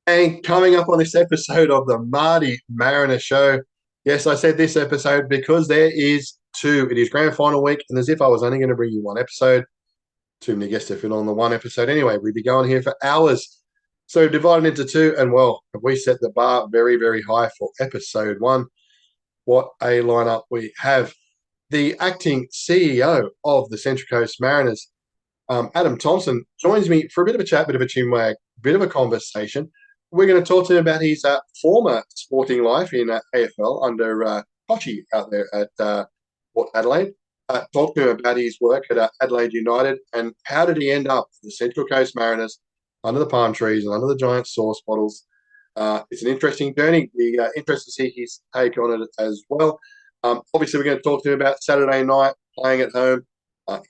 And coming up on this episode of the Marty Mariner Show, yes, I said this episode because there is two. It is grand final week, and as if I was only going to bring you one episode, too many guests to fit on the one episode anyway. We'd be going here for hours. So divided into two, and well, we set the bar very, very high for episode one. What a lineup we have. The acting CEO of the Central Coast Mariners, Adam Thomson, joins me for a bit of a chat, bit of a chinwag, bit of a conversation. We're going to talk to him about his former sporting life in AFL under Kochi out there at Port Adelaide. Talk to him about his work at Adelaide United and how did he end up the Central Coast Mariners under the palm trees and under the giant sauce bottles. It's an interesting journey. Be interested to see his take on it as well. Obviously, we're going to talk to him about Saturday night, playing at home,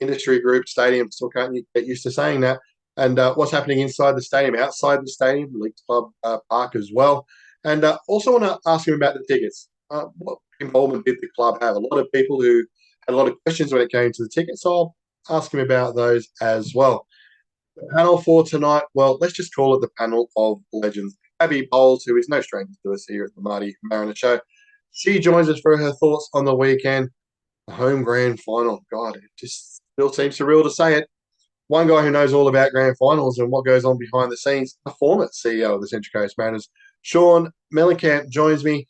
industry group, stadium. Still can't get used to saying that. And what's happening inside the stadium, outside the stadium, the Leagues Club Park as well. And also want to ask him about the tickets. What involvement did the club have? A lot of people who had a lot of questions when it came to the tickets. So I'll ask him about those as well. The panel for tonight, well, let's just call it the panel of legends. Gabby Bowles, who is no stranger to us here at the Marty Mariner Show. She joins us for her thoughts on the weekend. The home grand final. God, it just still seems surreal to say it. One guy who knows all about grand finals and what goes on behind the scenes, the former CEO of the Central Coast Mariners, Shaun Mielekamp, joins me.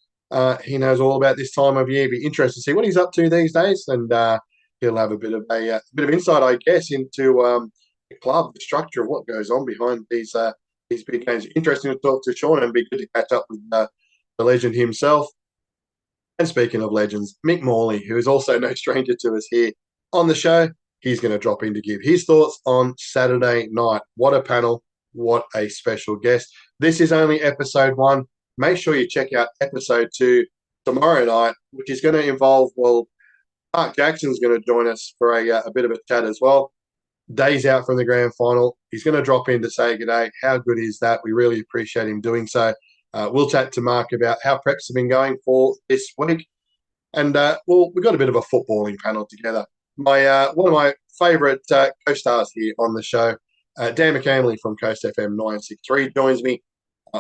He knows all about this time of year. Be interested to see what he's up to these days, and he'll have a bit of insight, I guess, into the club, the structure of what goes on behind these big games. Interesting to talk to Shaun and be good to catch up with the legend himself. And speaking of legends, Mick Morley, who is also no stranger to us here on the show, he's going to drop in to give his thoughts on Saturday night. What a panel. What a special guest. This is only episode one. Make sure you check out episode two tomorrow night, which is going to involve, well, Mark Jackson's going to join us for a bit of a chat as well. Days out from the grand final. He's going to drop in to say good day. How good is that? We really appreciate him doing so. We'll chat to Mark about how preps have been going for this week. And, well, we've got a bit of a footballing panel together. One of my favourite co-stars here on the show, Dan McCamley from Coast FM 963, joins me.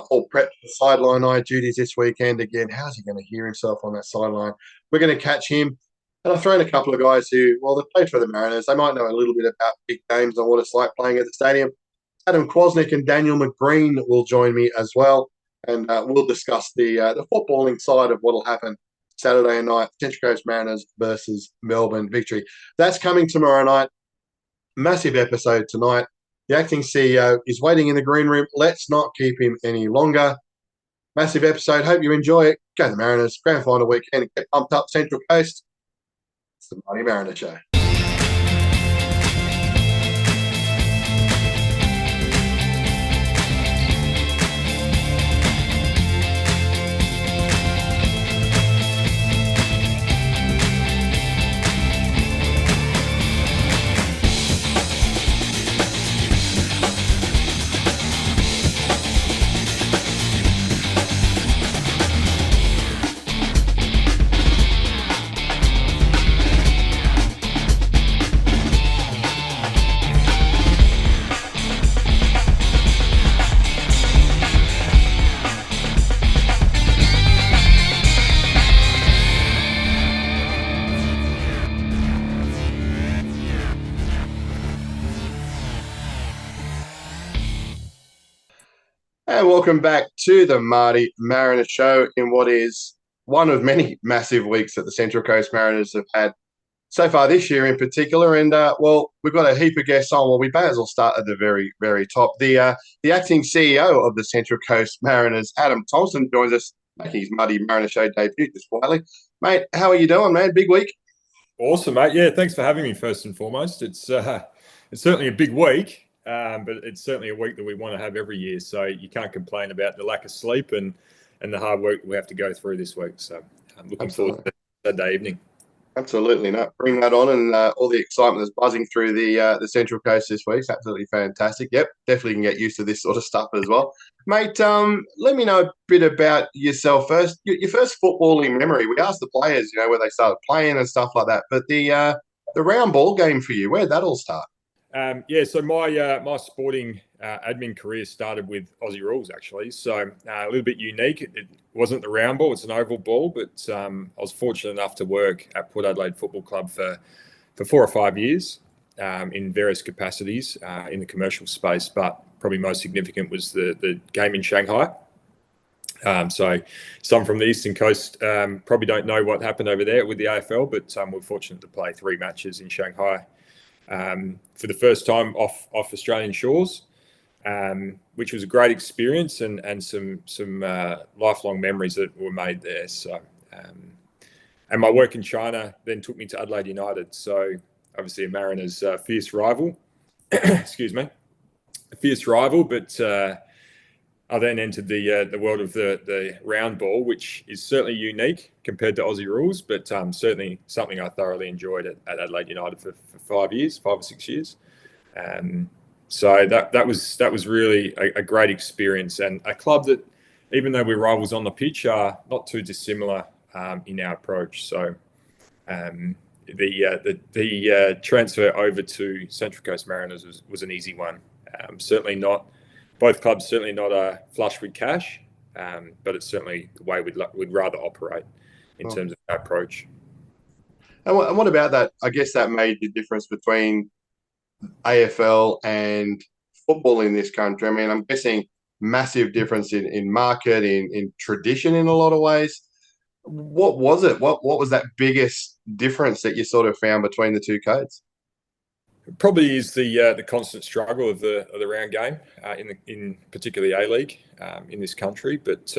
All prepped for sideline eye duties this weekend. Again, how's he going to hear himself on that sideline? We're going to catch him. And I've thrown a couple of guys who, well, they've played for the Mariners. They might know a little bit about big games and what it's like playing at the stadium. Adam Kwasnick and Daniel McGreen will join me as well. And we'll discuss the footballing side of what will happen Saturday night, Central Coast Mariners versus Melbourne Victory. That's coming tomorrow night. Massive episode tonight. The acting CEO is waiting in the green room. Let's not keep him any longer. Massive episode. Hope you enjoy it. Go the Mariners. Grand final weekend. Get pumped up Central Coast. It's the Marty Mariner Show. And welcome back to the Marty Mariner Show in what is one of many massive weeks that the Central Coast Mariners have had so far this year in particular. And, well, we've got a heap of guests on. Well, we may as well start at the very, very top. The acting CEO of the Central Coast Mariners, Adam Thomson, joins us making his Marty Mariner Show debut just quietly. Mate, how are you doing, man? Big week? Awesome, mate. Yeah, thanks for having me first and foremost. It's certainly a big week. But it's certainly a week that we want to have every year. So you can't complain about the lack of sleep and the hard work we have to go through this week. So I'm looking forward to Saturday evening. Absolutely. No, bring that on and all the excitement that's buzzing through the Central Coast this week. It's absolutely fantastic. Yep, definitely can get used to this sort of stuff as well. Mate, let me know a bit about yourself first. Your first footballing memory. We asked the players, where they started playing and stuff like that. But the round ball game for you, where did that all start? So my sporting admin career started with Aussie rules, actually. So a little bit unique. It wasn't the round ball; it's an oval ball. But I was fortunate enough to work at Port Adelaide Football Club for 4 or 5 years in various capacities in the commercial space. But probably most significant was the game in Shanghai. So some from the Eastern Coast probably don't know what happened over there with the AFL, but we're fortunate to play 3 matches in Shanghai for the first time off Australian shores, which was a great experience and some lifelong memories that were made there. So, and my work in China then took me to Adelaide United. So obviously a Mariners fierce rival, excuse me, a fierce rival, but I then entered the world of the round ball, which is certainly unique compared to Aussie rules, but certainly something I thoroughly enjoyed at Adelaide United for 5 or 6 years. So that was really a great experience, and a club that, even though we're rivals on the pitch, are not too dissimilar in our approach. So the transfer over to Central Coast Mariners was an easy one. Certainly not. Both clubs certainly not flush with cash, but it's certainly the way we'd rather operate in terms of our approach. And what about that? I guess that made the difference between AFL and football in this country. I mean, I'm guessing massive difference in market, in tradition in a lot of ways. What was it? What was that biggest difference that you sort of found between the two codes? It probably is the constant struggle of the round game in particularly A-League in this country, but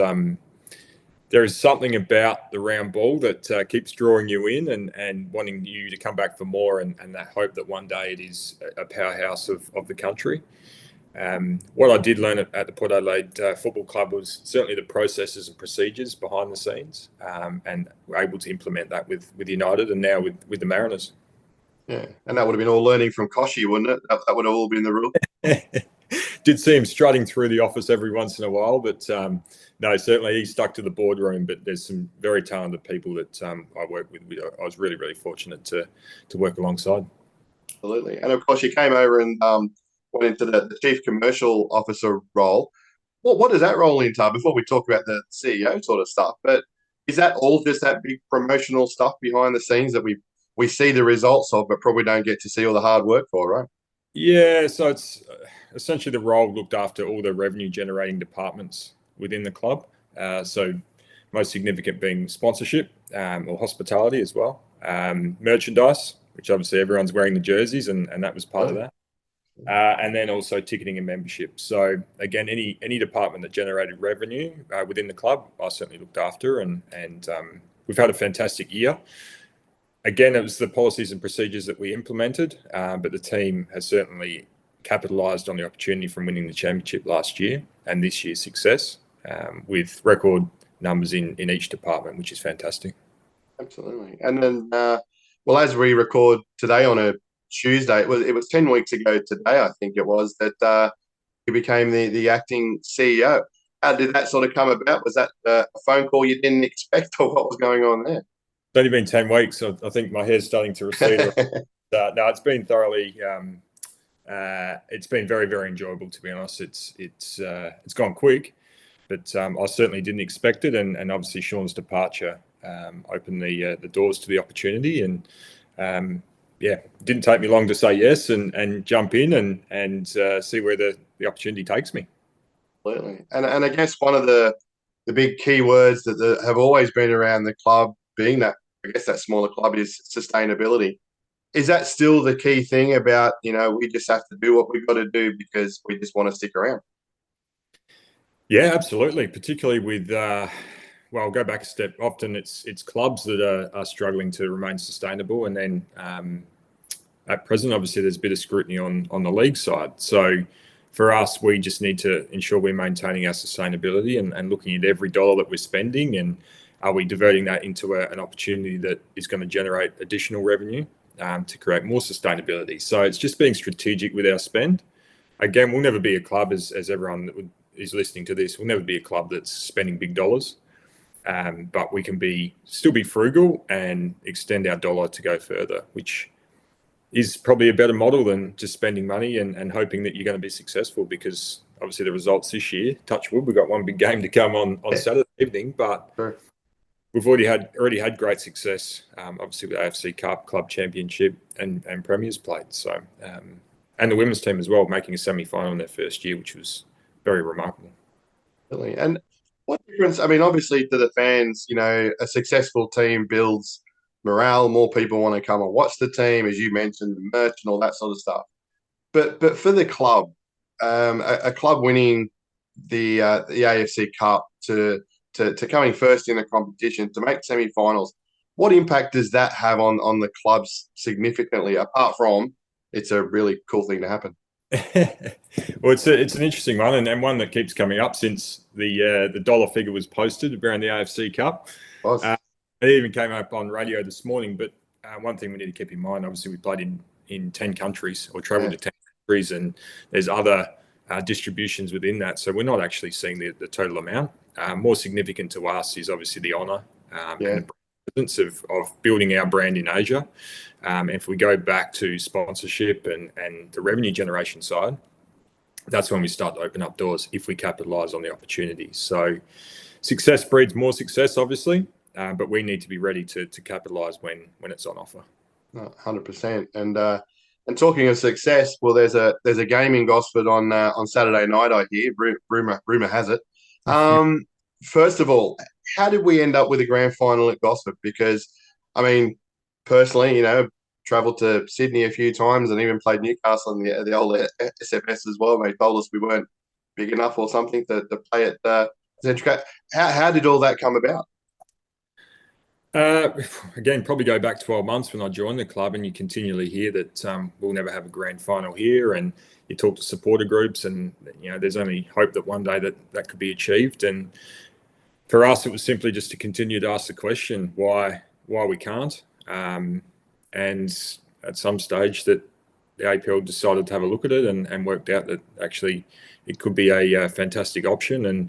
there is something about the round ball that keeps drawing you in and wanting you to come back for more, and that hope that one day it is a powerhouse of the country. What I did learn at the Port Adelaide Football Club was certainly the processes and procedures behind the scenes, and we're able to implement that with United and now with the Mariners. Yeah, and that would have been all learning from Koshy, wouldn't it? That would have all been the rule. Did see him strutting through the office every once in a while, but no, certainly he stuck to the boardroom. But there's some very talented people that I work with. I was really, really fortunate to work alongside. Absolutely. And of course, you came over and went into the chief commercial officer role. What does that role entail? Before we talk about the CEO sort of stuff, but is that all just that big promotional stuff behind the scenes that we see the results of, but probably don't get to see all the hard work for, right? Yeah, so it's essentially the role looked after all the revenue generating departments within the club. So most significant being sponsorship or hospitality as well. Merchandise, which obviously everyone's wearing the jerseys, and that was part of that. And then also ticketing and membership. So again, any department that generated revenue within the club, I certainly looked after, and we've had a fantastic year. Again, it was the policies and procedures that we implemented, but the team has certainly capitalised on the opportunity from winning the championship last year and this year's success with record numbers in each department, which is fantastic. Absolutely. And then, well, as we record today on a Tuesday, it was 10 weeks ago today, I think it was, that you became the acting CEO. How did that sort of come about? Was that a phone call you didn't expect, or what was going on there? It's only been 10 weeks. So I think my hair's starting to recede. No, it's been thoroughly. It's been very, very enjoyable, to be honest. It's gone quick, but I certainly didn't expect it, and obviously Shaun's departure opened the doors to the opportunity, and it didn't take me long to say yes and jump in and see where the opportunity takes me. Absolutely, and I guess one of the big key words that have always been around the club, being that I guess that smaller club, is sustainability. Is that still the key thing about, we just have to do what we've got to do because we just want to stick around? Yeah, absolutely. Particularly with, I'll go back a step. Often it's clubs that are struggling to remain sustainable. And then at present, obviously, there's a bit of scrutiny on the league side. So for us, we just need to ensure we're maintaining our sustainability and looking at every dollar that we're spending, and are we diverting that into an opportunity that is going to generate additional revenue to create more sustainability. So it's just being strategic with our spend. Again, we'll never be a club, as everyone that is listening to this, we'll never be a club that's spending big dollars, but we can still be frugal and extend our dollar to go further, which is probably a better model than just spending money and hoping that you're going to be successful, because obviously the results this year, touch wood, we've got one big game to come on Saturday evening, but Sure. we've already had great success, obviously with AFC Cup, Club Championship, and Premiers played. So, and the women's team as well, making a semi-final in their first year, which was very remarkable. Really. And what difference? I mean, obviously, to the fans, a successful team builds morale. More people want to come and watch the team, as you mentioned, the merch and all that sort of stuff. But for the club, a club winning the AFC Cup to coming first in the competition to make semi-finals, what impact does that have on the clubs significantly? Apart from it's a really cool thing to happen. Well, it's an interesting one, and one that keeps coming up since the dollar figure was posted around the AFC Cup. It even came up on radio this morning. But one thing we need to keep in mind, obviously, we played in 10 countries or travelled to 10 countries, and there's other distributions within that. So we're not actually seeing the total amount. More significant to us is obviously the honour and the presence of building our brand in Asia. If we go back to sponsorship and the revenue generation side, that's when we start to open up doors if we capitalise on the opportunities. So success breeds more success, obviously, but we need to be ready to capitalise when it's on offer. 100%. And talking of success, well, there's a game in Gosford on Saturday night, I hear. Rumor has it. First of all, how did we end up with a grand final at Gosford? Because, I mean, personally, travelled to Sydney a few times and even played Newcastle in the old SFS as well. They told us we weren't big enough or something to play at Central. How did all that come about? Again, probably go back 12 months when I joined the club, and you continually hear that we'll never have a grand final here, and you talk to supporter groups, and there's only hope that one day that could be achieved. And for us, it was simply just to continue to ask the question why we can't. And at some stage, that the APL decided to have a look at it and worked out that actually it could be a fantastic option. And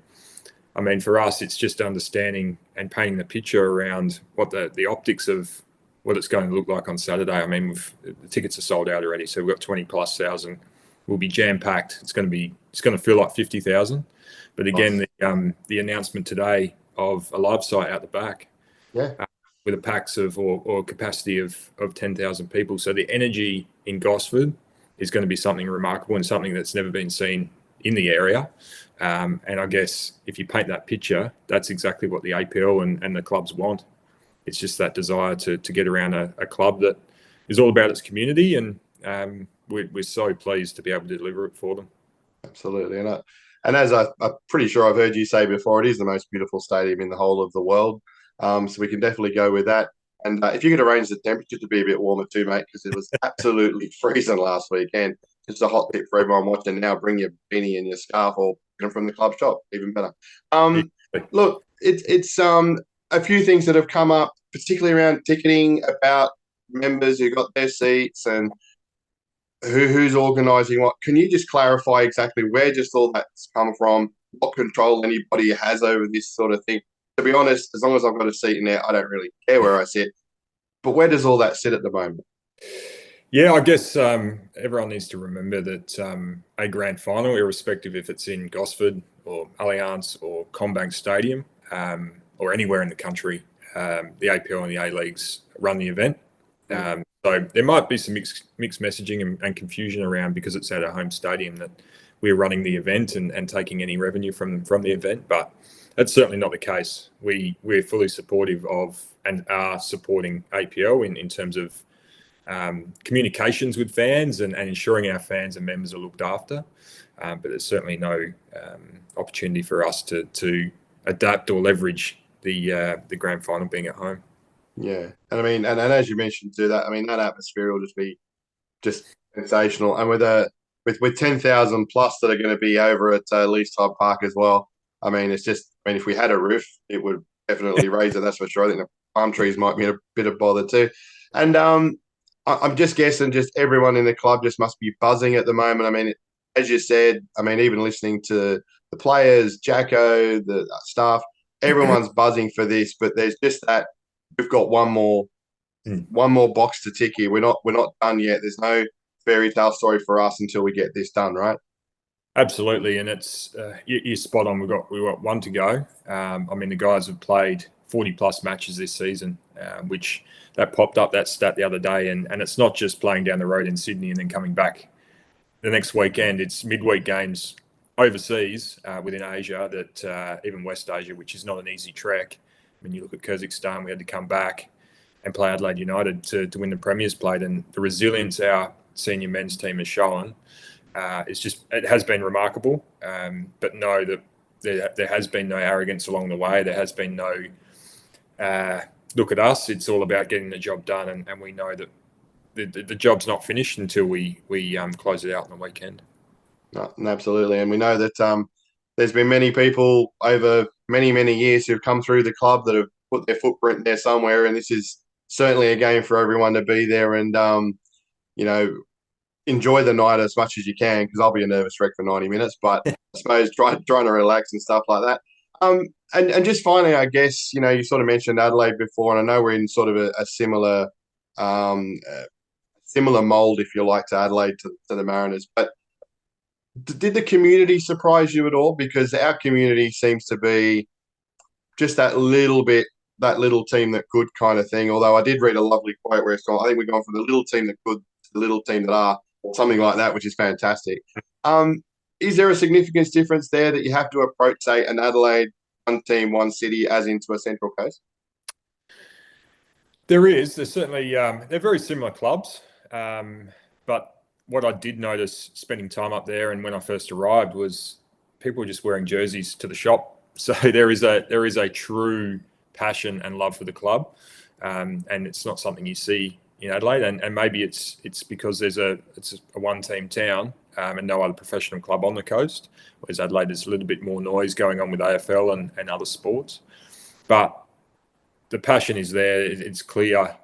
I mean, for us, it's just understanding and painting the picture around what the optics of what it's going to look like on Saturday. I mean, the tickets are sold out already, so we've got 20,000+. We'll be jam packed. It's going to feel like 50,000. But again, the announcement today of a live site out the back, with a packs of or capacity of 10,000 people. So the energy in Gosford is going to be something remarkable and something that's never been seen in the area. And I guess if you paint that picture, that's exactly what the APL and the clubs want. It's just that desire to get around a club that is all about its community, and we're so pleased to be able to deliver it for them. Absolutely. And as I'm pretty sure I've heard you say before, it is the most beautiful stadium in the whole of the world. So we can definitely go with that. And if you could arrange the temperature to be a bit warmer too, mate, because it was absolutely freezing last weekend. Just a hot tip for everyone watching now: bring your beanie and your scarf, or get them from the club shop, even better. Look, it's a few things that have come up, particularly around ticketing, about members who got their seats and who's organising what. Can you just clarify exactly where just all that's come from, what control anybody has over this sort of thing? To be honest, as long as I've got a seat in there, I don't really care where I sit. But where does all that sit at the moment? Yeah, I guess everyone needs to remember that a grand final, irrespective if it's in Gosford or Allianz or Combank Stadium or anywhere in the country, the APL and the A-Leagues run the event. So there might be some mixed messaging and confusion around, because it's at a home stadium, that we're running the event and taking any revenue from the event. But that's certainly not the case. We're fully supportive of and are supporting APL in terms of communications with fans and ensuring our fans and members are looked after. But there's certainly no opportunity for us to adapt or leverage the grand final being at home. Yeah, and I mean, and as you mentioned too, that that atmosphere will just be sensational, and with 10,000 plus that are going to be over at Leeds Tide Park as well. I mean, it's just, if we had a roof, it would definitely raise it. That's for sure. I think the palm trees might be a bit of bother too, and I'm just guessing, just everyone in the club just must be buzzing at the moment. I mean, as you said, even listening to the players, Jacko, the staff, everyone's buzzing for this. But there's just that we've got one more one more box to tick here. We're not done yet. There's no fairy tale story for us until we get this done, right? Absolutely, and it's you're spot on. We've got one to go. The guys have played 40+ matches this season, which that popped up that stat the other day, and it's not just playing down the road in Sydney and then coming back the next weekend. It's midweek games overseas within Asia, that even West Asia, which is not an easy trek. When you look at Kyrgyzstan, we had to come back and play Adelaide United to win the Premier's Plate, and the resilience our senior men's team has shown. It has been remarkable, but know that there has been no arrogance along the way. There has been no look at us. It's all about getting the job done, and we know that the job's not finished until we close it out on the weekend. No, absolutely, and we know that there's been many people over many years who've come through the club that have put their footprint there somewhere, and this is certainly a game for everyone to be there and enjoy the night as much as you can, because I'll be a nervous wreck for 90 minutes, but I suppose trying to relax and stuff like that. And just finally, I guess, you sort of mentioned Adelaide before, and I know we're in sort of a similar mold, if you like, to Adelaide, to the Mariners. But did the community surprise you at all? Because our community seems to be just that little team that could kind of thing. Although I did read a lovely quote where it's gone, I think we've gone from the little team that could to the little team that are, something like that, which is fantastic. Is there a significant difference there that you have to approach, say, an Adelaide, one team, one city, as into a Central Coast? There is. There's certainly they're very similar clubs, but what I did notice spending time up there and when I first arrived was people were just wearing jerseys to the shop. So there is a true passion and love for the club, and it's not something you see in Adelaide, and maybe it's because it's a one-team town and no other professional club on the coast, whereas Adelaide there's a little bit more noise going on with AFL and other sports. But the passion is there. It's clear.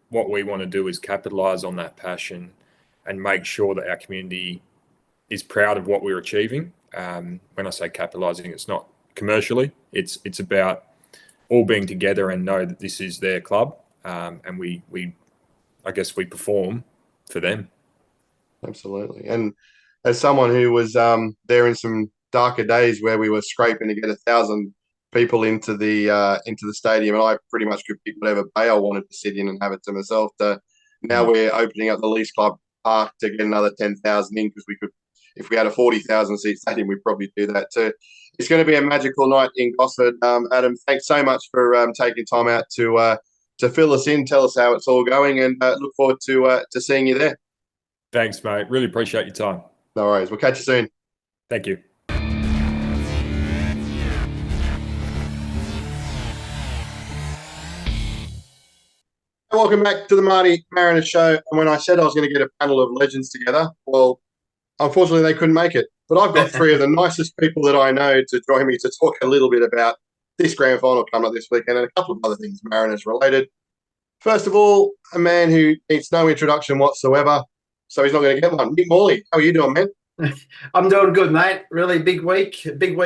What we want to do is capitalise on that passion and make sure that our community is proud of what we're achieving. When I say capitalising, it's not commercially. It's about all being together and know that this is their club. And we perform for them. Absolutely. And as someone who was there in some darker days where we were scraping to get 1,000 people into the stadium, and I pretty much could pick whatever bay I wanted to sit in and have it to myself. Now we're opening up the Leafs Club Park to get another 10,000 in, because we could, if we had a 40,000 seat stadium, we'd probably do that too. It's going to be a magical night in Gosford. Adam, thanks so much for taking time out to fill us in, tell us how it's all going, and look forward to seeing you there. Thanks, mate. Really appreciate your time. No worries. We'll catch you soon. Thank you. Welcome back to the MartyMariner show. And when I said I was going to get a panel of legends together, well, unfortunately they couldn't make it. But I've got three of the nicest people that I know to join me to talk a little bit about this grand final coming up this weekend and a couple of other things Mariners related. First of all, a man who needs no introduction whatsoever, so he's not going to get one. Mick Morley, how are you doing, man? I'm doing good, mate. Really big week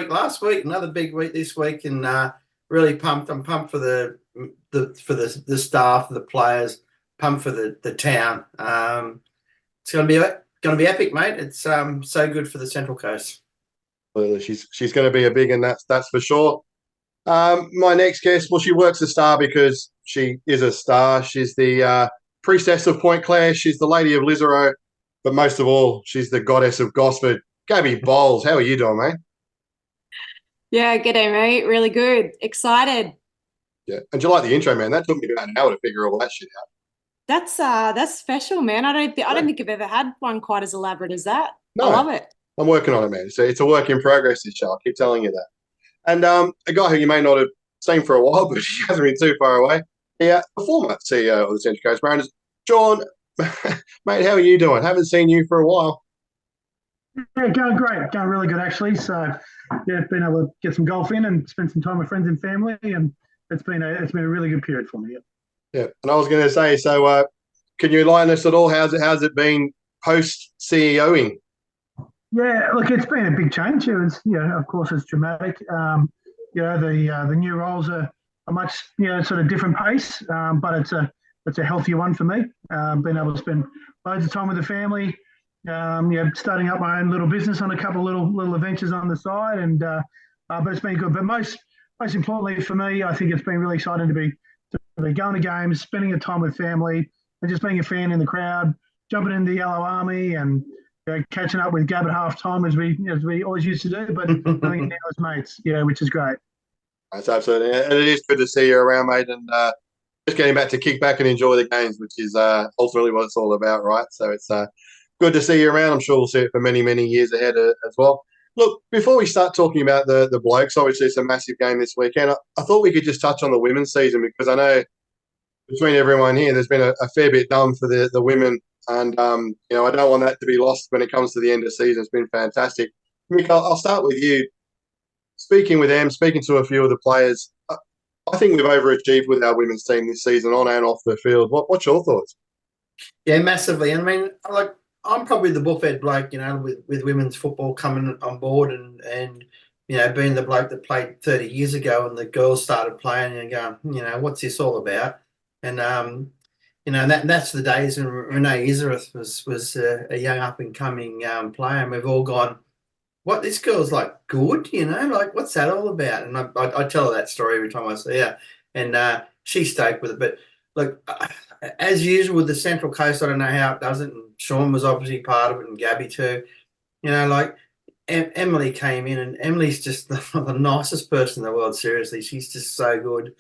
last week, another big week this week, and really pumped. I'm pumped for the staff, the players, pumped for the town. It's going to be epic, mate. It's so good for the Central Coast. She's going to be a big, and that's for sure. My next guest, well, she works a star because she is a star. She's the priestess of Point Clare. She's the lady of Lisarow, but most of all, she's the goddess of Gosford. Gabby Bowles, how are you doing, mate? Yeah, g'day, mate. Really good. Excited. Yeah, and do you like the intro, man? That took me about an hour to figure all that shit out. That's special, man. I don't think I've ever had one quite as elaborate as that. No, I love it. I'm working on it, man. So it's a work in progress, this show. I'll keep telling you that. And a guy who you may not have seen for a while, but he hasn't been too far away. Yeah, the former CEO of the Central Coast Mariners, Shaun. Mate, how are you doing? Haven't seen you for a while. Yeah, going great. Going really good, actually. So, yeah, been able to get some golf in and spend some time with friends and family, and it's been a really good period for me. Yeah, and I was going to say, so can you enlighten us at all? How's it been post CEOing? Yeah, look, it's been a big change. It was, of course, it's dramatic. The new roles are a much, sort of different pace, but it's a it's a healthier one for me. Being able to spend loads of time with the family, starting up my own little business on a couple of little adventures on the side, and but it's been good. But most importantly for me, I think it's been really exciting to be going to games, spending a time with family, and just being a fan in the crowd, jumping in the Yellow Army, and catching up with Gab at half time as we always used to do, but doing it now as mates, which is great. That's absolutely, and it is good to see you around, mate, and just getting back to kick back and enjoy the games, which is ultimately what it's all about, right? So it's good to see you around. I'm sure we'll see it for many, many years ahead as well. Look, before we start talking about the blokes, obviously it's a massive game this weekend. I thought we could just touch on the women's season, because I know between everyone here, there's been a fair bit done for the women, and I don't want that to be lost when it comes to the end of the season. It's been fantastic. Mick, I'll start with you. Speaking to a few of the players, I think we've overachieved with our women's team this season, on and off the field. What's your thoughts? Yeah, massively. I mean, I'm probably the bullfed bloke, with women's football coming on board, and being the bloke that played 30 years ago, and the girls started playing, and going, what's this all about? And that's the days when Renee Iserath was a young up and coming player, and we've all gone, what, this girl's good, what's that all about? And I tell her that story every time I see her, and she's stoked with it. But look, as usual with the Central Coast, I don't know how it does it, and Shaun was obviously part of it, and Gabby too. Emily came in, and Emily's just the nicest person in the world. Seriously, she's just so good.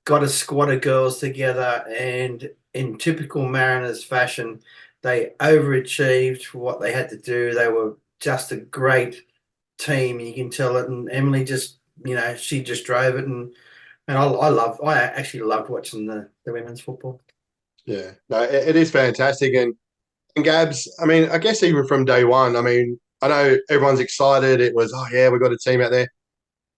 Got a squad of girls together, and in typical Mariners fashion, they overachieved for what they had to do. They were just a great team. You can tell it, and Emily just, she just drove it, and I actually loved watching the women's football. Yeah, no, it is fantastic, and Gabs, I mean, I guess even from day one, I mean, I know everyone's excited. It was, we got a team out there.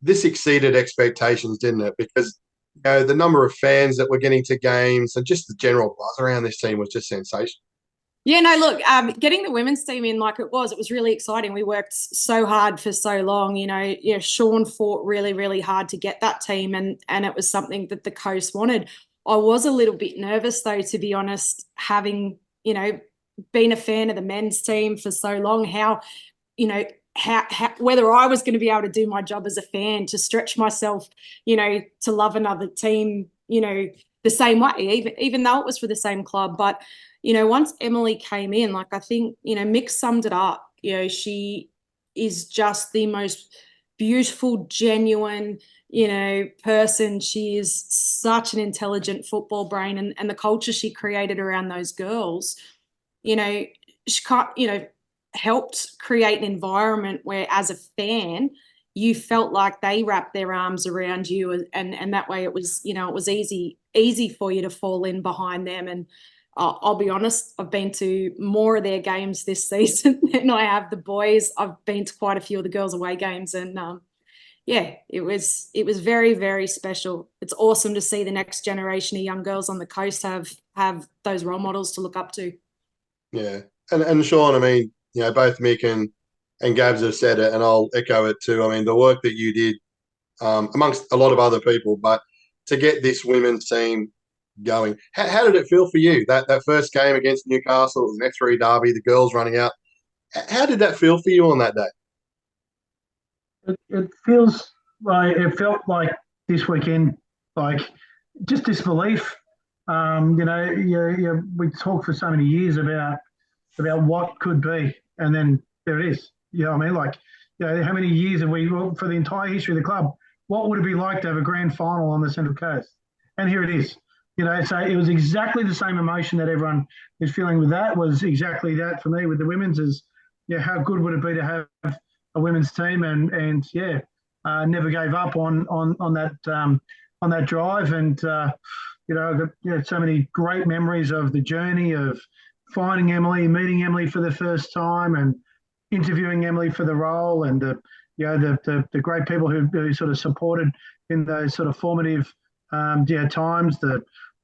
This exceeded expectations, didn't it? Because the number of fans that were getting to games, and just the general buzz around this team was just sensational. Yeah, no, look, getting the women's team in like it was really exciting. We worked so hard for so long. Shaun fought really, really hard to get that team, and it was something that the coast wanted. I was a little bit nervous, though, to be honest, having, been a fan of the men's team for so long, how whether I was going to be able to do my job as a fan, to stretch myself, to love another team, the same way, even though it was for the same club. But once Emily came in, I think, Mick summed it up. She is just the most beautiful, genuine, person. She is such an intelligent football brain, and the culture she created around those girls, she helped create an environment where, as a fan, you felt like they wrapped their arms around you, and that way it was, it was easy for you to fall in behind them. And I'll be honest, I've been to more of their games this season than I have the boys. I've been to quite a few of the girls' away games, and it was very, very special. It's awesome to see the next generation of young girls on the coast have those role models to look up to. Yeah, and Shaun, I mean, both Mick and Gabs have said it, and I'll echo it too. I mean, the work that you did amongst a lot of other people, but to get this women's team going, how did it feel for you, that first game against Newcastle? It was an F3 derby, the girls running out. How did that feel for you on that day? It felt like this weekend, just disbelief. We talked for so many years about what could be, and then there it is. How many years have we, for the entire history of the club, what would it be like to have a grand final on the Central Coast? And here it is. So it was exactly the same emotion that everyone is feeling with that, was exactly that for me with the women's, is how good would it be to have a women's team, and never gave up on that drive, and I've got so many great memories of the journey of finding Emily, meeting Emily for the first time, and interviewing Emily for the role, and the great people who sort of supported in those sort of formative times.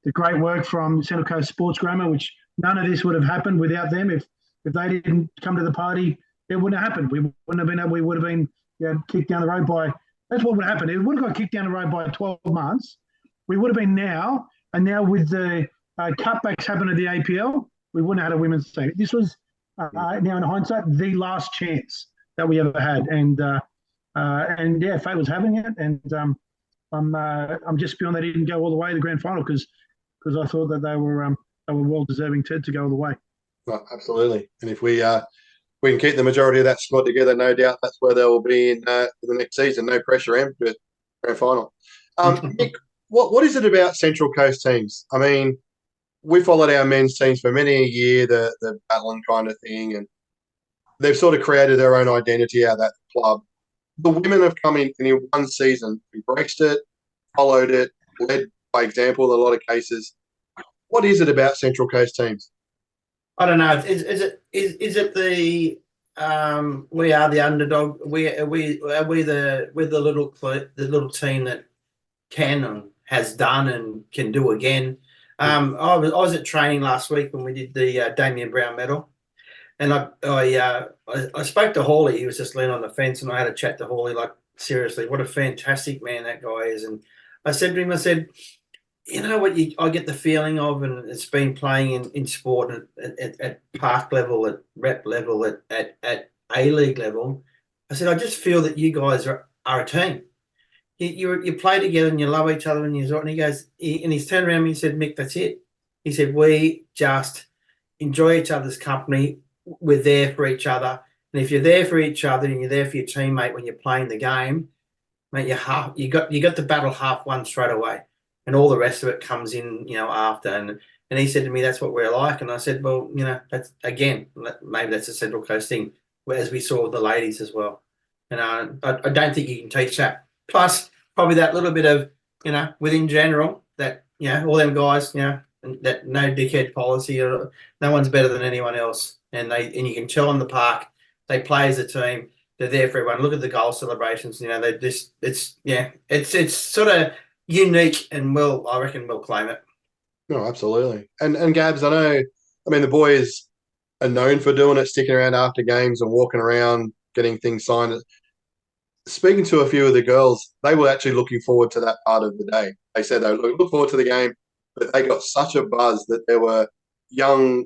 The great work from Central Coast Sports Grammar, which none of this would have happened without them. If they didn't come to the party, it wouldn't have happened. We would have been kicked down the road by. That's what would happen. It would have got kicked down the road by 12 months. We would have been now with the cutbacks happened at the APL, we wouldn't have had a women's team. This was now in hindsight the last chance that we ever had, and yeah, fate was having it, and I'm just beyond they didn't go all the way to the grand final because I thought that they were well deserving to go all the way. Right, absolutely. And if we can keep the majority of that squad together, no doubt that's where they will be in the next season. No pressure, Em, to grand final. Mick, what is it about Central Coast teams? I mean, we followed our men's teams for many a year, the battling kind of thing, and they've sort of created their own identity out of that club. The women have come in one season, embraced it, followed it, led by example in a lot of cases. What is it about Central Coast teams? I don't know. Is it the we are the underdog? We're the little team that can and has done and can do again. I was at training last week when we did the Damien Brown medal, and I spoke to Hawley. He was just leaning on the fence, and I had a chat to Hawley. Like, seriously, what a fantastic man that guy is. And I said to him, I said, you know what, I get the feeling of, and it's been playing in sport at park level, at rep level, at A-League level. I said, I just feel that you guys are a team. You play together and you love each other, and he goes, and he's turned around and he said, Mick, that's it. He said, we just enjoy each other's company. We're there for each other. And if you're there for each other and you're there for your teammate when you're playing the game, mate, you got the battle half won straight away. And all the rest of it comes in, after. And he said to me, that's what we're like. And I said, well, that's, again, maybe that's a Central Coast thing, as we saw with the ladies as well. And I don't think you can teach that. Plus, probably that little bit of, within general, that, all them guys, that no dickhead policy, or no one's better than anyone else. And you can tell in the park, they play as a team. They're there for everyone. Look at the goal celebrations. They just, it's sort of unique, and I reckon we'll claim it. No, absolutely. And Gabs, I mean, the boys are known for doing it, sticking around after games and walking around, getting things signed. Speaking to a few of the girls, they were actually looking forward to that part of the day. They said they look forward to the game, but they got such a buzz that there were young,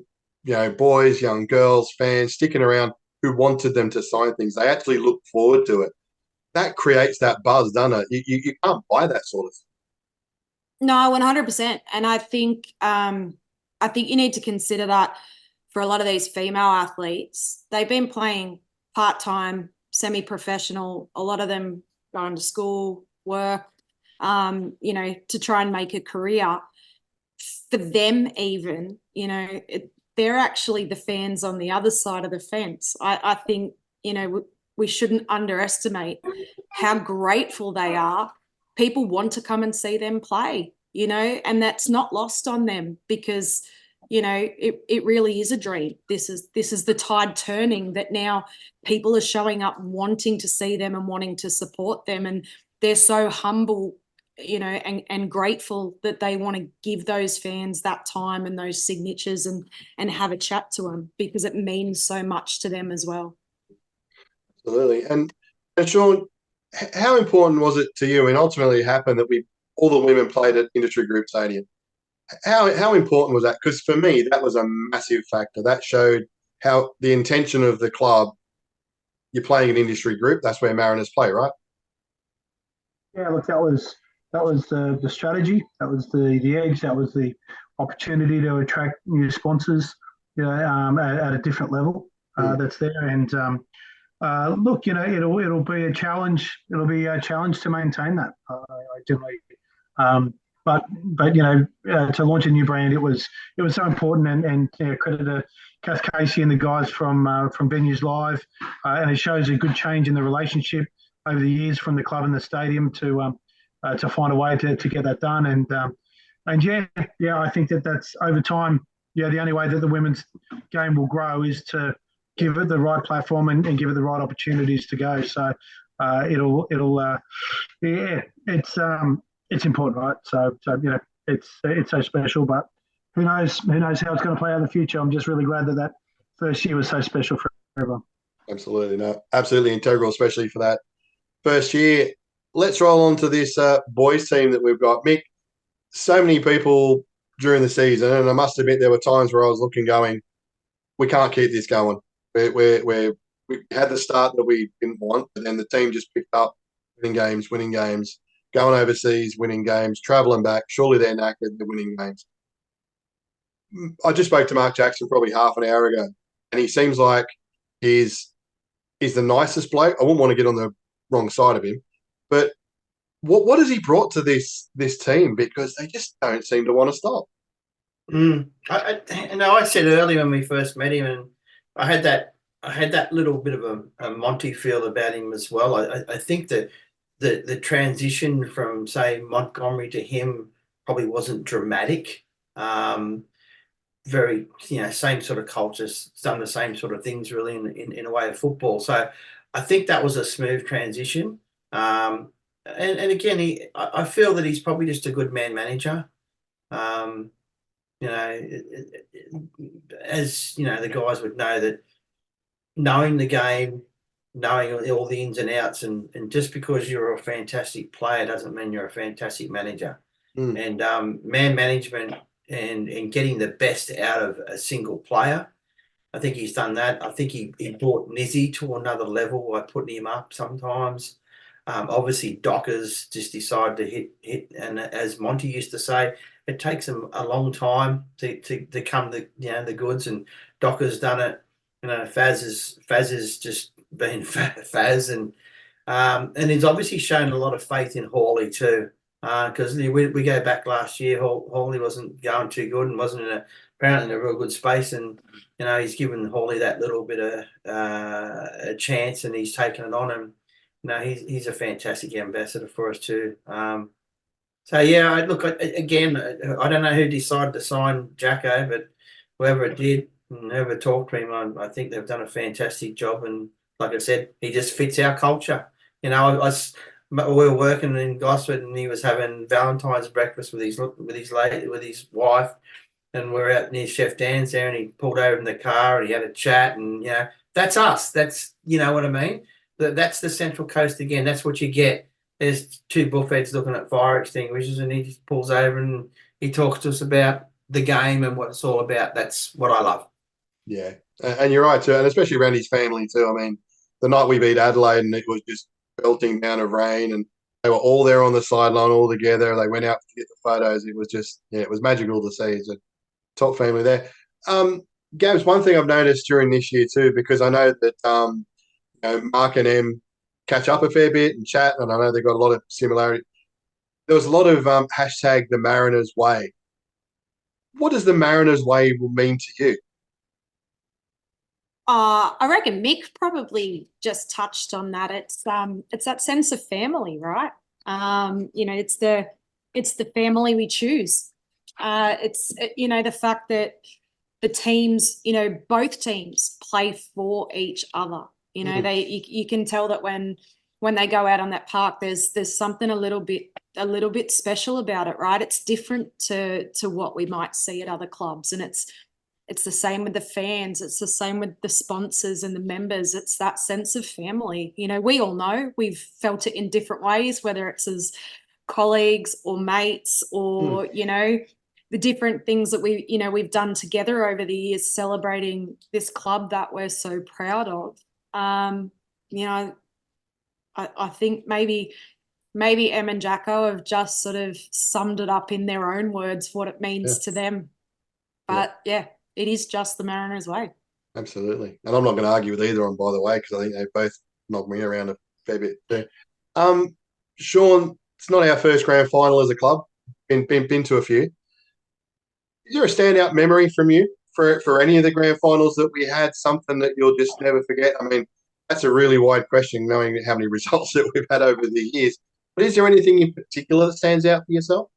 boys, young girls, fans sticking around who wanted them to sign things. They actually looked forward to it. That creates that buzz, doesn't it? You can't buy that sort of thing. No, 100%. And I think you need to consider that for a lot of these female athletes, they've been playing part-time, semi-professional, a lot of them going to school, work, to try and make a career. For them even, they're actually the fans on the other side of the fence. I think, we shouldn't underestimate how grateful they are. People want to come and see them play, and that's not lost on them because, it really is a dream. This is the tide turning, that now people are showing up wanting to see them and wanting to support them. And they're so humble, and grateful that they want to give those fans that time and those signatures and have a chat to them, because it means so much to them as well. Absolutely. And Shaun, how important was it to you? And ultimately it happened that all the women played at Industry Group Stadium. How important was that? Because for me, that was a massive factor. That showed how the intention of the club, you're playing an Industry Group, that's where Mariners play, right? Yeah, look, that was the strategy. That was the edge. That was the opportunity to attract new sponsors, at a different level. That's there. And look, it'll be a challenge. It'll be a challenge to maintain that. I generally, but to launch a new brand, it was so important. And credit to Kath Casey and the guys from Venues Live, and it shows a good change in the relationship over the years from the club and the stadium to find a way to get that done. And I think that's over time. Yeah, the only way that the women's game will grow is to give it the right platform and give it the right opportunities to go. So it's important, right? So it's so special, but who knows how it's going to play out in the future. I'm just really glad that first year was so special for everyone. Absolutely, no, absolutely integral, especially for that first year. Let's roll on to this boys team that we've got. Mick, so many people during the season, and I must admit there were times where I was looking, going, we can't keep this going. We had the start that we didn't want, but then the team just picked up winning games, going overseas, winning games, travelling back. Surely they're knackered, they're winning games. I just spoke to Mark Jackson probably half an hour ago, and he seems like he's the nicest bloke. I wouldn't want to get on the wrong side of him, but what has he brought to this team? Because they just don't seem to want to stop. I said earlier when we first met him, and I had that little bit of a Monty feel about him as well. I think that the transition from, say, Montgomery to him probably wasn't dramatic. Very, same sort of cultures, done the same sort of things really in a way of football. So I think that was a smooth transition. And again, I feel that he's probably just a good man manager. As the guys would know, that knowing the game, knowing all the ins and outs, and just because you're a fantastic player doesn't mean you're a fantastic manager. And man management and getting the best out of a single player, I think he's done that. I think he brought Nizzy to another level by putting him up sometimes. Obviously, Dockers just decided to hit, and as Monty used to say, it takes them a long time to come the goods, and Dockers done it. Faz is just been Faz, and he's obviously shown a lot of faith in Hawley too. Because we go back last year, Hawley wasn't going too good and wasn't apparently in a real good space, and he's given Hawley that little bit of a chance, and he's taken it on him. He's a fantastic ambassador for us too. So yeah, again, I don't know who decided to sign Jacko, but whoever it did and whoever talked to him, I think they've done a fantastic job. And like I said, he just fits our culture. We were working in Gosford, and he was having Valentine's breakfast with his wife, and we're out near Chef Dan's there, and he pulled over in the car and he had a chat, and that's us. That's what I mean. That's the Central Coast again. That's what you get. There's two bullheads looking at fire extinguishers, and he just pulls over and he talks to us about the game and what it's all about. That's what I love. Yeah, and you're right too, and especially around his family too. I mean, the night we beat Adelaide, and it was just belting down of rain, and they were all there on the sideline all together. They went out to get the photos. It was just, it was magical to see. It's a top family there. Gabs, one thing I've noticed during this year too, because I know that Mark and Em catch up a fair bit and chat, and I know they've got a lot of similarity. There was a lot of hashtag the Mariners way. What does the Mariners way mean to you? I reckon Mick probably just touched on that. It's that sense of family, right? It's the family we choose. It's the fact that the teams, both teams play for each other. You can tell that when they go out on that park, there's something a little bit special about it, right? It's different to what we might see at other clubs, and it's the same with the fans. It's the same with the sponsors and the members. It's that sense of family. We all know we've felt it in different ways, whether it's as colleagues or mates or, the different things that we've done together over the years, celebrating this club that we're so proud of. I think maybe Em and Jacko have just sort of summed it up in their own words, what it means to them. But it is just the Mariners way. Absolutely. And I'm not going to argue with either of them, by the way, because I think they both knocked me around a fair bit there. Shaun, it's not our first grand final as a club. Been to a few. Is there a standout memory from you for any of the grand finals that we had, something that you'll just never forget? I mean, that's a really wide question, knowing how many results that we've had over the years. But is there anything in particular that stands out for yourself?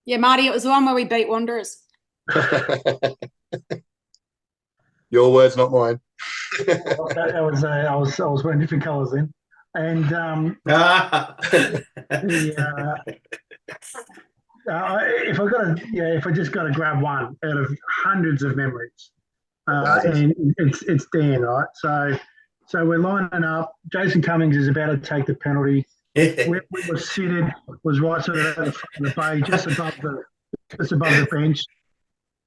Yeah, Marty, it was the one where we beat Wanderers. Your words, not mine. I was wearing different colours then, and if I just got to grab one out of hundreds of memories, and it's Dan, right? So we're lining up. Jason Cummings is about to take the penalty. We were seated, was right sort of at the front of the bay, just above the bench.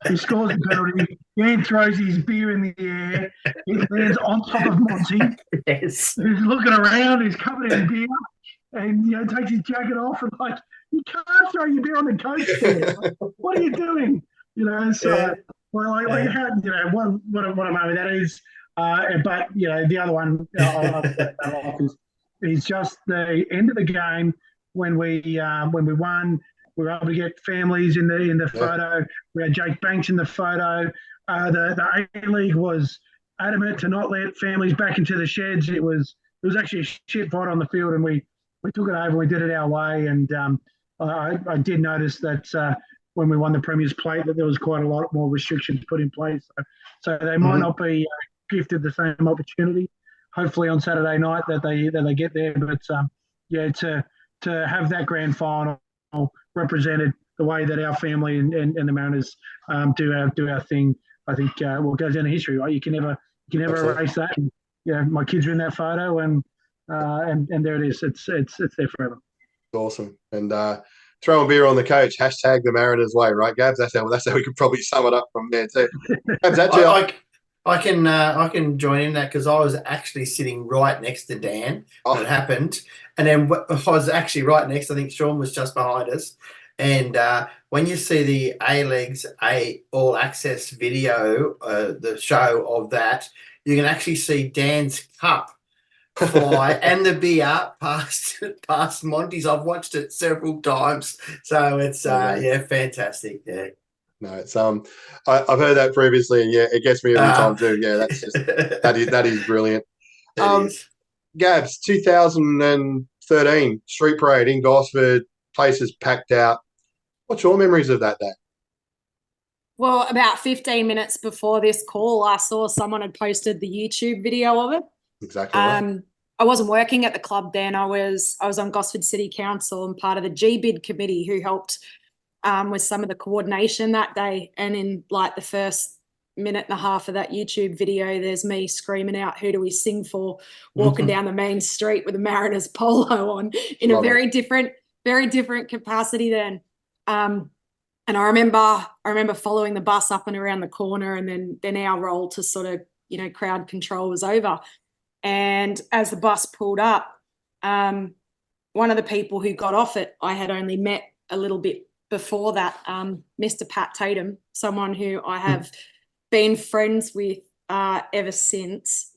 He scores a penalty. Dan throws his beer in the air. It lands on top of Monty, Yes. who's looking around. He's covered in beer, and takes his jacket off and like, you can't throw your beer on the coach there. Like, what are you doing? So Yeah. like how what a moment that is. But the other one is just the end of the game when we won. We were able to get families in the photo. We had Jake Banks in the photo. The A-League was adamant to not let families back into the sheds. It was actually a shit fight on the field, and we took it over and we did it our way. And I did notice that when we won the Premier's Plate that there was quite a lot more restrictions put in place. So they might not be gifted the same opportunity. Hopefully on Saturday night that they get there. But to have that grand final represented the way that our family and the Mariners do our thing, I think it goes down in history, right? You can never erase that. And, my kids are in that photo, and there it is. It's there forever. Awesome. And throwing beer on the coach, hashtag the Mariners way, right, Gabs? That's how we could probably sum it up from there too. Gabs, I can join in that because I was actually sitting right next to Dan when it happened, and then I was actually right next. I think Shaun was just behind us, and when you see the A-League's All Access video, the show of that, you can actually see Dan's cup fly and the beer past Monty's. I've watched it several times, so it's fantastic. Yeah. No, it's I've heard that previously, and it gets me every time too. Yeah, that's just that is brilliant. Gabs, 2013 street parade in Gosford, places packed out. What's your memories of that day? Well, about 15 minutes before this call, I saw someone had posted the YouTube video of it. Exactly right. I wasn't working at the club then. I was on Gosford City Council and part of the GBID committee who helped with some of the coordination that day. And in like the first minute and a half of that YouTube video, there's me screaming out, "Who do we sing for?" walking down the main street with a Mariners polo on in a very different capacity then. And I remember following the bus up and around the corner, and then our role to sort of, crowd control was over. And as the bus pulled up, one of the people who got off it, I had only met a little bit before that, Mr. Pat Tatum, someone who I have been friends with ever since.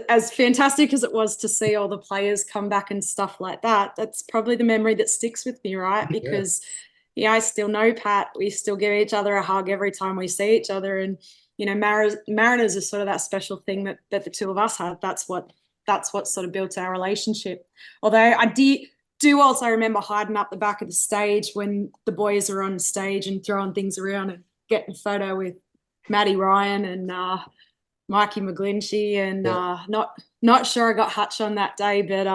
As fantastic as it was to see all the players come back and stuff like that, that's probably the memory that sticks with me, right? Because I still know Pat. We still give each other a hug every time we see each other. And, Mariners is sort of that special thing that the two of us had. That's what sort of built our relationship. Although I do also remember hiding up the back of the stage when the boys are on stage and throwing things around and getting a photo with Matty Ryan and Mikey McGlinchey, and not sure I got Hutch on that day, but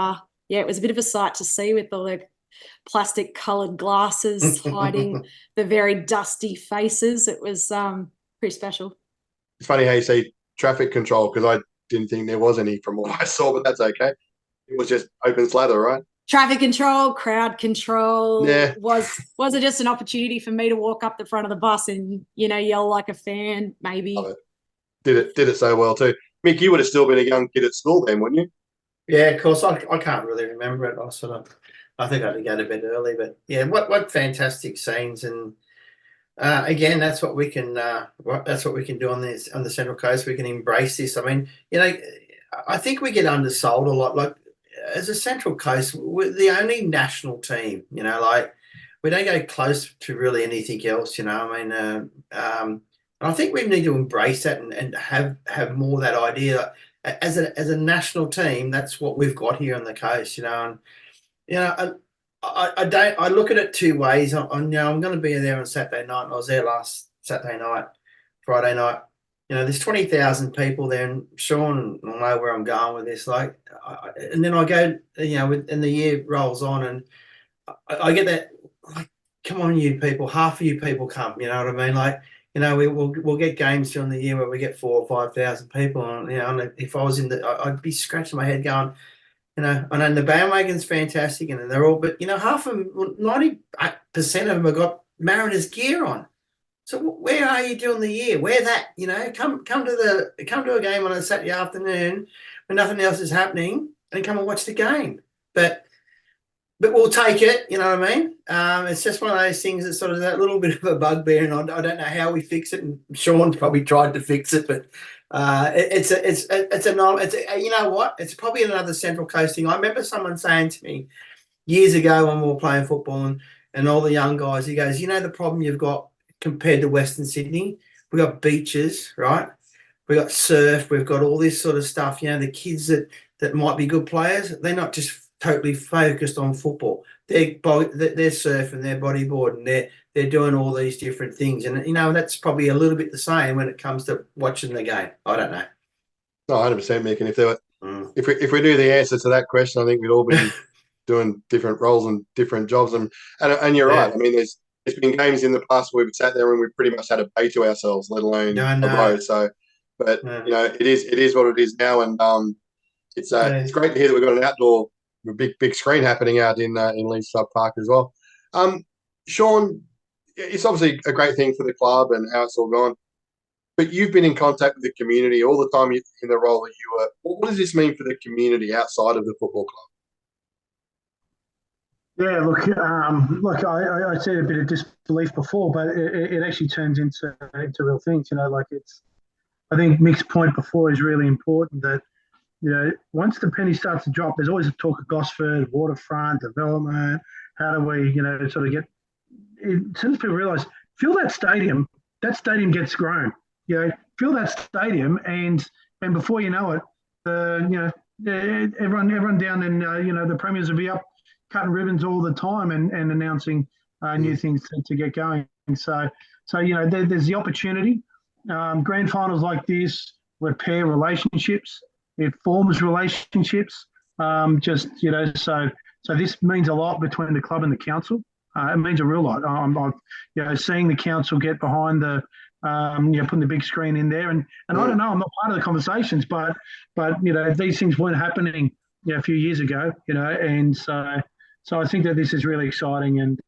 it was a bit of a sight to see with all the plastic coloured glasses hiding the very dusty faces. It was pretty special. It's funny how you say traffic control, because I didn't think there was any from what I saw, but that's okay. It was just open slather, right? Traffic control, crowd control. Yeah. Was it just an opportunity for me to walk up the front of the bus and, yell like a fan, maybe? Love it. Did it so well too. Mick, you would have still been a young kid at school then, wouldn't you? Yeah, of course. I can't really remember it. I think I had to go to bed early, but yeah, what fantastic scenes. And again, that's what we can do on the Central Coast. We can embrace this. I mean, I think we get undersold a lot. Like, as a Central Coast, we're the only national team. We don't go close to really anything else. I mean, I think we need to embrace that and have more of that idea. As a national team, that's what we've got here on the coast. And I look at it two ways. I'm going to be there on Saturday night. I was there last Saturday night, Friday night. There's 20,000 people there, and Shaun will know where I'm going with this. And then I go, and the year rolls on, and I get that, like, come on, you people, half of you people come. You know what I mean? We'll get games during the year where we get 4,000 or 5,000 people, and if I was I'd be scratching my head going, I know the bandwagon's fantastic, and they're all, but half of them, 90% of them have got Mariners gear on. So where are you during the year? Wear that, come to a game on a Saturday afternoon when nothing else is happening and come and watch the game. But we'll take it, you know what I mean? It's just one of those things that's sort of that little bit of a bugbear, and I don't know how we fix it. And Shaun's probably tried to fix it, but you know what? It's probably another Central Coast thing. I remember someone saying to me years ago when we were playing football and all the young guys, he goes, the problem you've got compared to Western Sydney, we've got beaches, right? We've got surf, we've got all this sort of stuff. The kids that might be good players, they're not just totally focused on football. They're surfing, they're bodyboarding, they're doing all these different things. And, that's probably a little bit the same when it comes to watching the game. I don't know. No, 100%, Mick. And if we knew the answer to that question, I think we'd all be doing different roles and different jobs. And you're right. I mean, there's been games in the past where we've sat there and we've pretty much had a bay to ourselves, let alone a row. So, but it is what it is now, and it's great to hear that we've got an outdoor, big screen happening out in Leeds Sub Park as well. Shaun, it's obviously a great thing for the club and how it's all gone, but you've been in contact with the community all the time in the role that you were. What does this mean for the community outside of the football club? Yeah, look, I said a bit of disbelief before, but it actually turns into real things. I think Mick's point before is really important. That once the penny starts to drop, there's always a talk of Gosford, waterfront, development. How do we, sort of get? As soon as people realise, fill that stadium gets grown. Fill that stadium, and before you know it, everyone down in the premiers will be up cutting ribbons all the time and announcing new things to get going. So there's the opportunity. Grand finals like this repair relationships. It forms relationships. So this means a lot between the club and the council. It means a real lot. Seeing the council get behind the putting the big screen in there, and I don't know, I'm not part of the conversations, but these things weren't happening a few years ago, and so I think that this is really exciting, and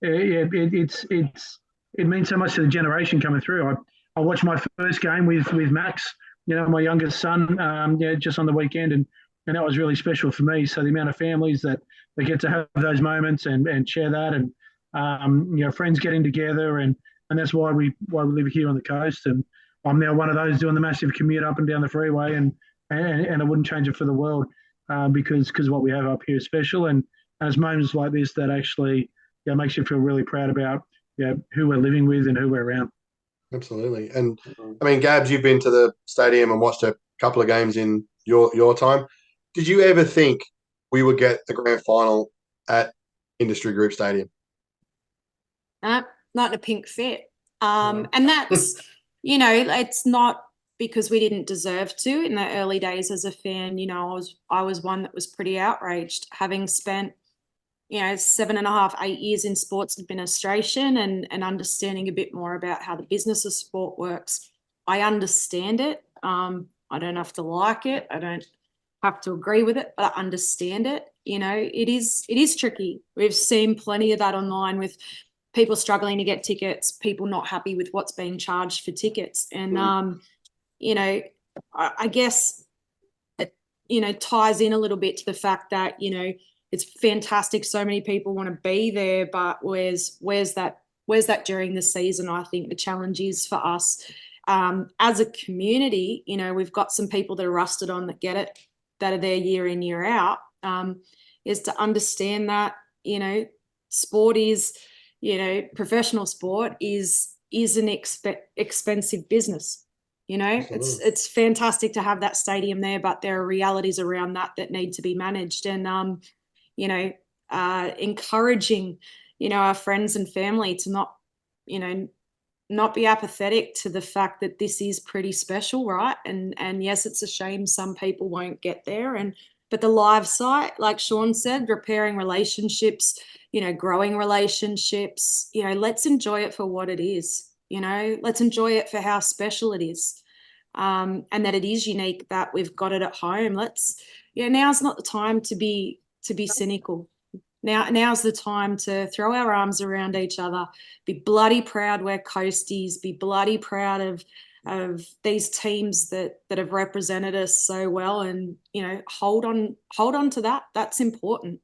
it means so much to the generation coming through. I watched my first game with Max, my youngest son, just on the weekend, and that was really special for me. So the amount of families that get to have those moments and share that, and friends getting together, and that's why we live here on the coast. And I'm now one of those doing the massive commute up and down the freeway, and I wouldn't change it for the world, because what we have up here is special. And it's moments like this that actually makes you feel really proud about who we're living with and who we're around. Absolutely. And I mean, Gabs, you've been to the stadium and watched a couple of games in your time. Did you ever think we would get the grand final at Industry Group Stadium? Not a pink fit. And that's, it's not because we didn't deserve to. In the early days as a fan, I was one that was pretty outraged, having spent 7.5, 8 years in sports administration and understanding a bit more about how the business of sport works. I understand it. I don't have to like it. I don't have to agree with it, but I understand it. It is tricky. We've seen plenty of that online with people struggling to get tickets, people not happy with what's being charged for tickets. And, I guess it, ties in a little bit to the fact that, it's fantastic. So many people want to be there, but where's that during the season? I think the challenge is for us as a community. We've got some people that are rusted on that get it, that are there year in, year out. Is to understand that sport is, professional sport is an expensive business. It's fantastic to have that stadium there, but there are realities around that need to be managed. And encouraging, our friends and family to not be apathetic to the fact that this is pretty special, right? And yes, it's a shame some people won't get there. But the live site, like Shaun said, repairing relationships, growing relationships, let's enjoy it for what it is, let's enjoy it for how special it is. And that it is unique that we've got it at home. Now's not the time to be cynical. Now's the time to throw our arms around each other, be bloody proud we're coasties, be bloody proud of these teams that have represented us so well, and hold on to that. That's important.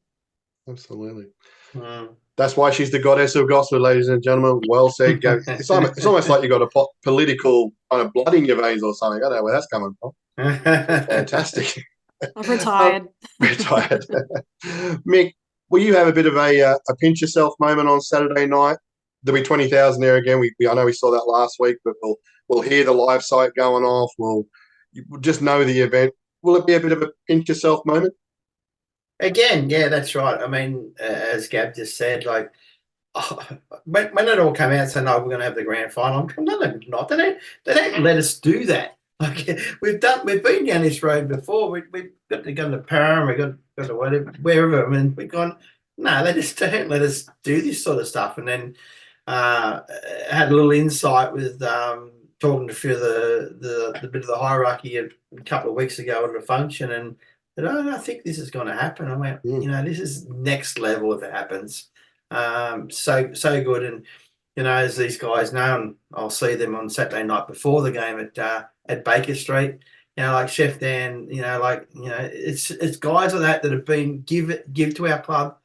Absolutely. Wow. That's why she's the goddess of gospel, ladies and gentlemen. Well said, Gabby. It's almost like you've got a political kind of blood in your veins or something. I don't know where that's coming from. Fantastic. I've retired. Retired. Mick, will you have a bit of a pinch yourself moment on Saturday night? There'll be 20,000 there again. I know we saw that last week, but we'll hear the live site going off. We'll just know the event. Will it be a bit of a pinch yourself moment? Again, yeah, that's right. I mean, as Gab just said, like, when it all came out saying, "No, we're going to have the grand final," no, they're not. They don't let us do that. Like, we've been down this road before. We've got to go to Param, we've got to whatever, wherever. I mean, we've gone, no, they just don't let us do this sort of stuff. And then had a little insight with talking to a few of the bit of the hierarchy a couple of weeks ago at a function, and I think this is going to happen. I went, this is next level if it happens. So good. And, as these guys know, and I'll see them on Saturday night before the game at Baker Street, like Chef Dan, it's guys like that have been give to our club.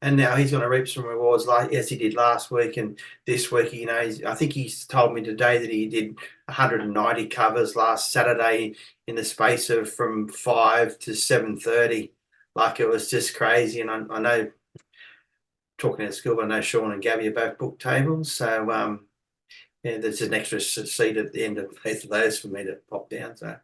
And now he's going to reap some rewards as he did last week and this week. I think he's told me today that he did 190 covers last Saturday in the space of from 5 to 7:30. Like, it was just crazy. And I know, talking at school, I know Shaun and Gabby are both booked tables. So, there's an extra seat at the end of both of those for me to pop down. So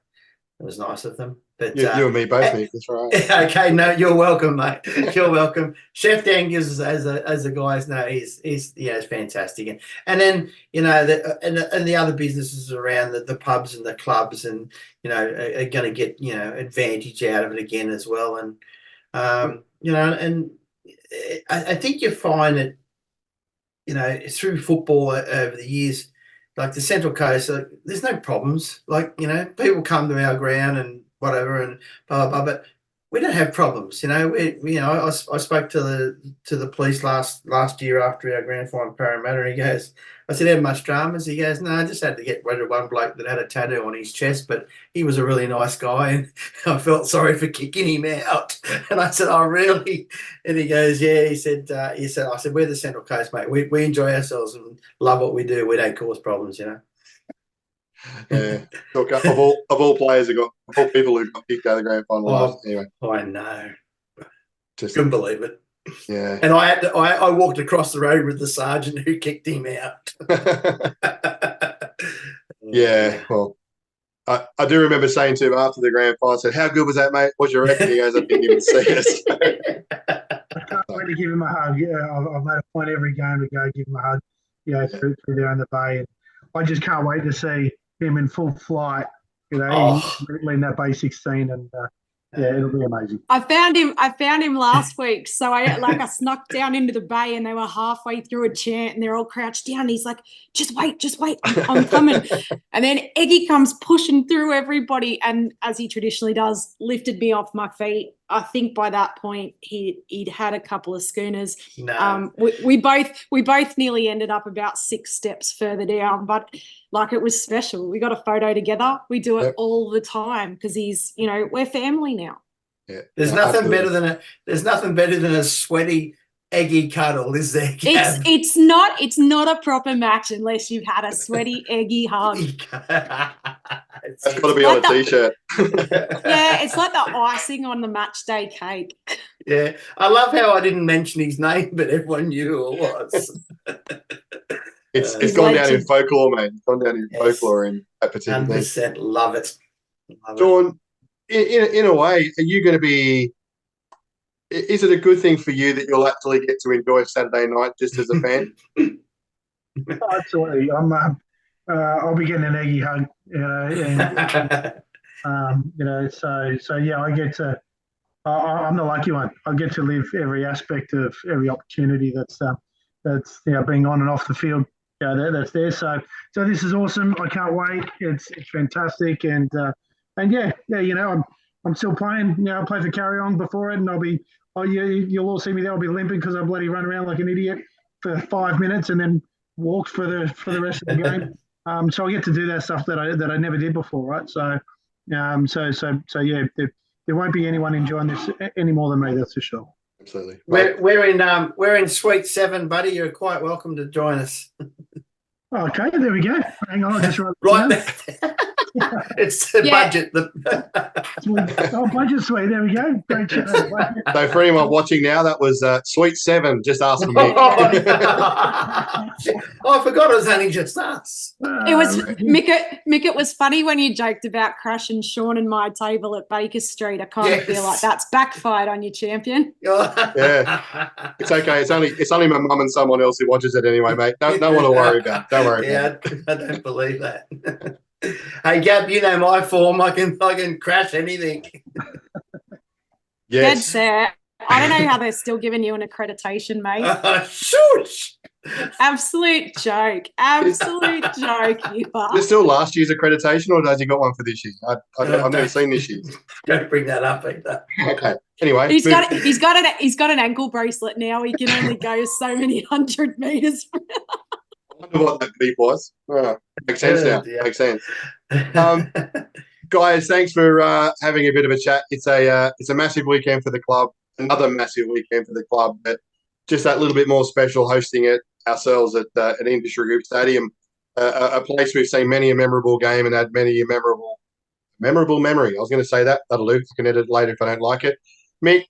it was nice of them. But you and me both, Mick. That's right. Okay, no, you're welcome, mate. You're welcome. Chef Dan gives us, as the guys know, he's it's fantastic. And then and the other businesses around the pubs and the clubs and are going to get advantage out of it again as well. And and I think you find that through football over the years, like the Central Coast, there's no problems. Like people come to our ground and whatever and blah blah blah, but we don't have problems. I spoke to the police last year after our grand final Parramatta, and he goes, I said, "Have much dramas?" He goes, "No, I just had to get rid of one bloke that had a tattoo on his chest, but he was a really nice guy, and I felt sorry for kicking him out." And I said, "Oh, really?" And he goes, "Yeah." He said, I said, "We're the Central Coast, mate. We enjoy ourselves and love what we do. We don't cause problems, Yeah. Look, of all players of all people who got kicked out of the grand final anyway. I know. Just couldn't believe it. Yeah. And I walked across the road with the sergeant who kicked him out. Yeah. Well, I do remember saying to him after the grand final, I said, "How good was that, mate? What's your record?" He goes, "I didn't even see us." I can't wait to give him a hug. Yeah, I've made a point every game to go give him a hug. Through there in the bay, and I just can't wait to see him in full flight. Leading that Bay 16, and it'll be amazing. I found him last week. So I snuck down into the bay, and they were halfway through a chant, and they're all crouched down. And he's like, just wait, I'm coming. And then Eggy comes pushing through everybody, and as he traditionally does, lifted me off my feet. I think by that point he'd had a couple of schooners. No. We both nearly ended up about 6 steps further down, but it was special. We got a photo together. We do it all the time because he's we're family now. Yeah. There's nothing better than a sweaty eggy cuddle, is there, Gab? It's not a proper match unless you've had a sweaty eggy hug. That's got to be on a t-shirt. Yeah, it's like the icing on the match day cake. Yeah, I love how I didn't mention his name, but everyone knew who it was. It's gone down in folklore, mate. It's gone down in folklore in that particular 100%. Love it. Shaun, in a way, are you going to be? Is it a good thing for you that you'll actually get to enjoy Saturday night just as a fan? Absolutely. I'll be getting an eggy hug, so yeah, I get to. I'm the lucky one. I get to live every aspect of every opportunity that's being on and off the field. That's there. So this is awesome. I can't wait. It's fantastic, and I'm still playing. I played for Carry On before it, and I'll you'll all see me there. I'll be limping because I bloody run around like an idiot for 5 minutes and then walked for the rest of the game. So I get to do that stuff that I never did before, right? So yeah, there won't be anyone enjoying this any more than me, that's for sure. Absolutely. We're in Suite 7, buddy. You're quite welcome to join us. Okay, there we go. Hang on, I'll just write Right. It's the budget. Budget suite. There we go. Great show. So for anyone watching now, that was Suite 7 just asking me. I forgot it was only just us. It was Mick. It was funny when you joked about crashing Shaun and my table at Baker Street. I kind of feel like that's backfired on you, champion. Yeah, it's okay. It's only my mum and someone else who watches it anyway, mate. Don't want to worry about. Don't worry. Yeah, I don't believe that. Hey, Gab, you know my form. I can crash anything. Dead Yes. set. I don't know how they're still giving you an accreditation, mate. Shush. Absolute joke. Absolute joke, you Is are. it still last year's accreditation, or has he got one for this year? I've never seen this year. Don't bring that up either. Okay. Anyway, He's got an ankle bracelet now. He can only go so many 100 meters. I wonder what that beep was. Makes sense now. Yeah. Makes sense. Guys, thanks for having a bit of a chat. It's a massive weekend for the club. Another massive weekend for the club, but just that little bit more special hosting it ourselves at Industry Group Stadium, a place we've seen many a memorable game and had many a memorable memory. I was going to say that. That'll do. I can edit it later if I don't like it. Mick,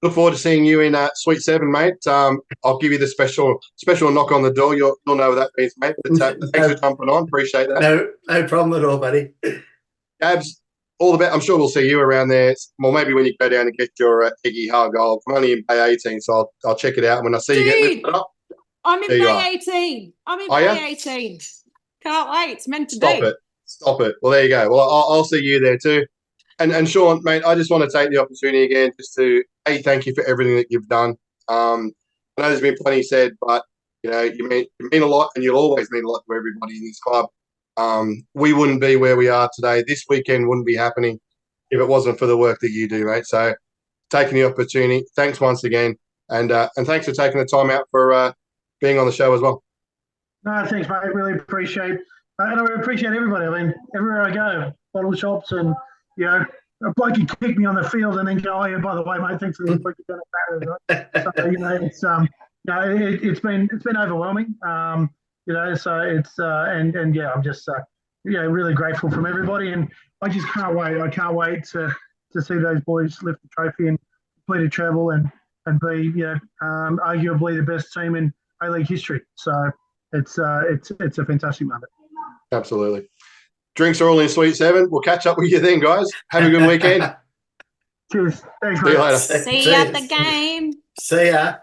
look forward to seeing you in Suite 7, mate. I'll give you the special knock on the door. You'll know what that means, mate. But, thanks for jumping on. Appreciate that. No problem at all, buddy. Gabs, all the best. I'm sure we'll see you around there. Well, maybe when you go down and get your eggy hard goal. I'm only in Bay 18, so I'll check it out. When I see you get lifted up, I'm in There you Bay 18. I'm in Bay 18. Can't wait. It's meant to be. Stop it. Well, there you go. Well, I'll see you there too. And Shaun, mate, I just want to take the opportunity again just to thank you for everything that you've done. I know there's been plenty said, but you mean a lot, and you'll always mean a lot to everybody in this club. We wouldn't be where we are today. This weekend wouldn't be happening if it wasn't for the work that you do, mate. So, taking the opportunity, thanks once again, and thanks for taking the time out for being on the show as well. No, thanks, mate. Really appreciate, and I appreciate everybody. I mean, everywhere I go, bottle shops, and a bloke can kick me on the field and then go, "Oh yeah, by the way, mate, thanks for the week you've done at Paris." So, it's been overwhelming. So it's I'm just really grateful from everybody, and I just can't wait. I can't wait to see those boys lift the trophy and complete a treble and be arguably the best team in A-League history. So it's a fantastic moment. Absolutely. Drinks are all in Suite 7. We'll catch up with you then, guys. Have a good weekend. Cheers. Thanks, See you later. See you at the game. See ya.